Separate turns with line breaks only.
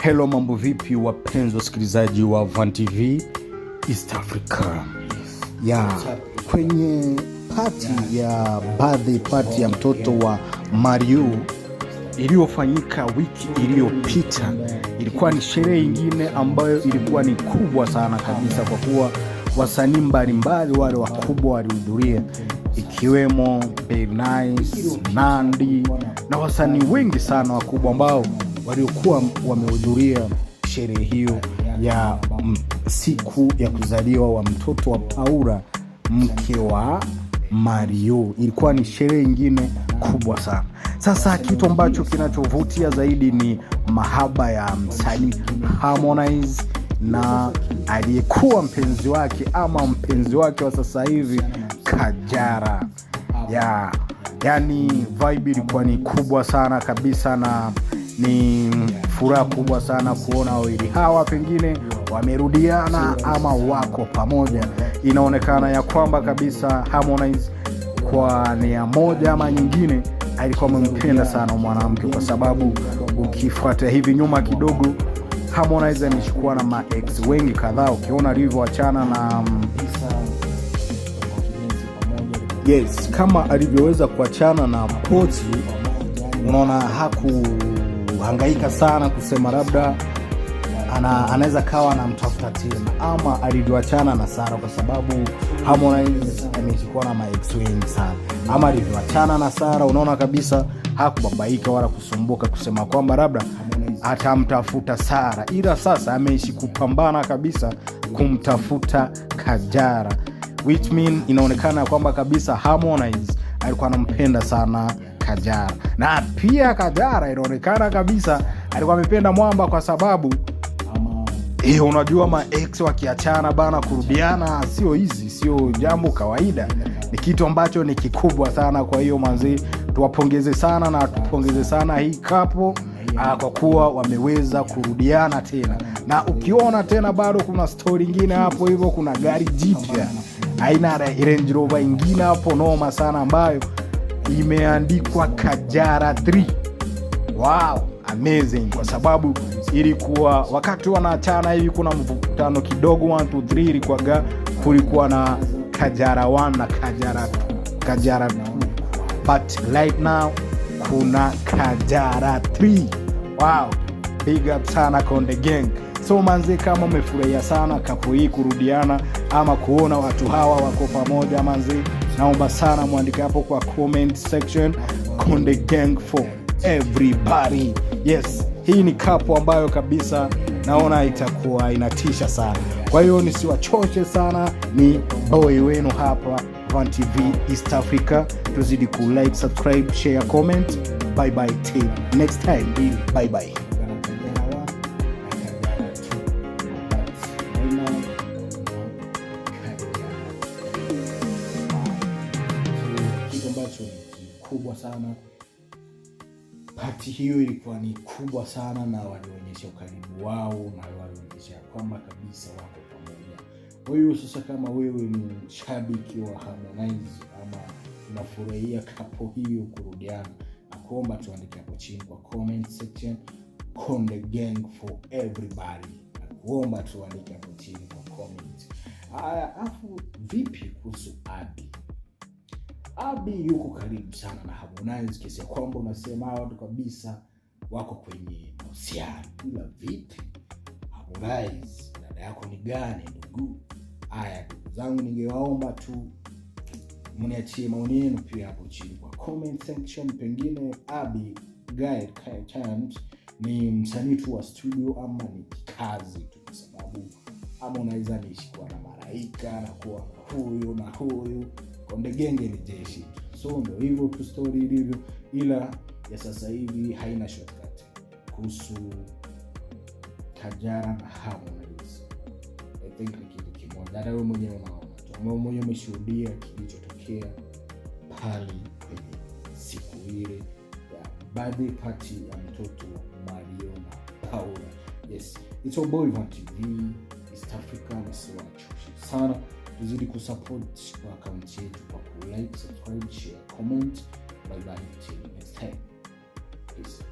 Hello, mambo vipi wapenzi wasikilizaji wa Van TV East Africa. Kwenye party ya birthday party ya mtoto wa Mario iliyofanyika wiki iliyopita, ilikuwa ni sherehe nyingine ambayo ilikuwa ni kubwa sana kabisa, kwa kuwa wasanii mbalimbali wale wakubwa walihudhuria, ikiwemo Bernice, Nandi na wasanii wengi sana wakubwa ambao waliokuwa wamehudhuria sherehe hiyo ya siku ya kuzaliwa wa mtoto wa Paula, mke wa Mario. Ilikuwa ni sherehe nyingine kubwa sana. Sasa kitu ambacho kinachovutia zaidi ni mahaba ya msanii Harmonize na aliyekuwa mpenzi wake ama mpenzi wake wa sasa hivi Kajala. Yani vibe ilikuwa ni kubwa sana kabisa, na ni furaha kubwa sana kuona wawili hawa pengine wamerudiana ama wako pamoja. Inaonekana ya kwamba kabisa Harmonize kwa nia moja ama nyingine alikuwa amempenda sana mwanamke, kwa sababu ukifuata hivi nyuma kidogo Harmonize amechukua na ma-ex wengi kadhaa. Ukiona alivyoachana na kama alivyoweza kuachana na Poti, unaona hakuhangaika sana kusema labda anaweza kawa anamtafuta tena, ama alivyoachana na Sara, kwa sababu Harmonize amechukua na ma-ex wengi sana. Ama alivyoachana na Sara, unaona kabisa hakubabaika wala kusumbuka kusema kwamba labda atamtafuta Sara, ila sasa ameishi kupambana kabisa kumtafuta Kajala, which mean inaonekana kwamba kabisa Harmonize alikuwa anampenda sana Kajala, na pia Kajala inaonekana kabisa alikuwa amependa mwamba, kwa sababu unajua ma-ex wakiachana bana, kurudiana sio easy, sio jambo kawaida, ni kitu ambacho ni kikubwa sana. Kwa hiyo manzi, tuwapongeze sana na tupongeze sana hii couple kwa kuwa wameweza kurudiana tena. Na ukiona tena bado kuna story nyingine hapo hivyo, kuna gari jipya aina ya Range Rover nyingine hapo noma sana ambayo imeandikwa Kajala 3. Wow, amazing, kwa sababu ilikuwa wakati wanaachana hivi kuna mvutano kidogo 1 2 3, ilikuwa kulikuwa na Kajala 1 na Kajala 2, but right now kuna Kajala 3. Wow, big up sana Konde Gang. So manze, kama umefurahia sana kapo hii kurudiana ama kuona watu hawa wako pamoja manze, naomba sana muandike hapo kwa comment section Konde Gang for everybody. Yes, hii ni kapo ambayo kabisa naona itakuwa inatisha sana. Kwa hiyo nisiwachoche sana, ni boy wenu hapa Van TV East Africa. Tuzidi ku like, subscribe, share, comment. Bye bye till next time. Bye bye. Kubwa sana party hiyo, ilikuwa ni kubwa sana, na walionyesha ukaribu wao na walionyesha kwamba kabisa wako pamoja. Kwa hiyo sasa, kama wewe ni shabiki wa Harmonize ama unafurahia kapo hiyo kurudiana, na kuomba tuandike hapo chini kwa comment section Konde Gang for everybody, na kuomba tuandike hapo chini kwa comment. Afu vipi kuhusu Abi yuko karibu sana na Harmonize, kiasi ya kwamba unasema watu kabisa wako kwenye mahusiano. Ila vipi Harmonize, dada yako ni gani ndugu? Ndugu zangu, ningewaomba tu mniachie maoni yenu pia hapo chini kwa comment section. Pengine Abi Guide Chant ni msanii tu wa studio ama ni kazi tu, kwa sababu Harmonize anaishi kwa na malaika na kuwa huyu na huyu. Konde Gang ni jeshi. So ndio hivyo tu story ilivyo, ila ya sasa hivi haina shortcut kuhusu Kajala na Harmonize. I think ni kitu kimoja. Hata wewe mwenyewe unaona tu, wewe mwenyewe umeshuhudia kilichotokea pale kwenye siku ile ya birthday party ya mtoto wa Mario na Paula. Yes, it's your boy Van TV East Africa. Nisiwachoshi sana, tuzidi kusupport kwa account yetu kwa ku like, subscribe, share, comment. Bye bye till next time. Peace.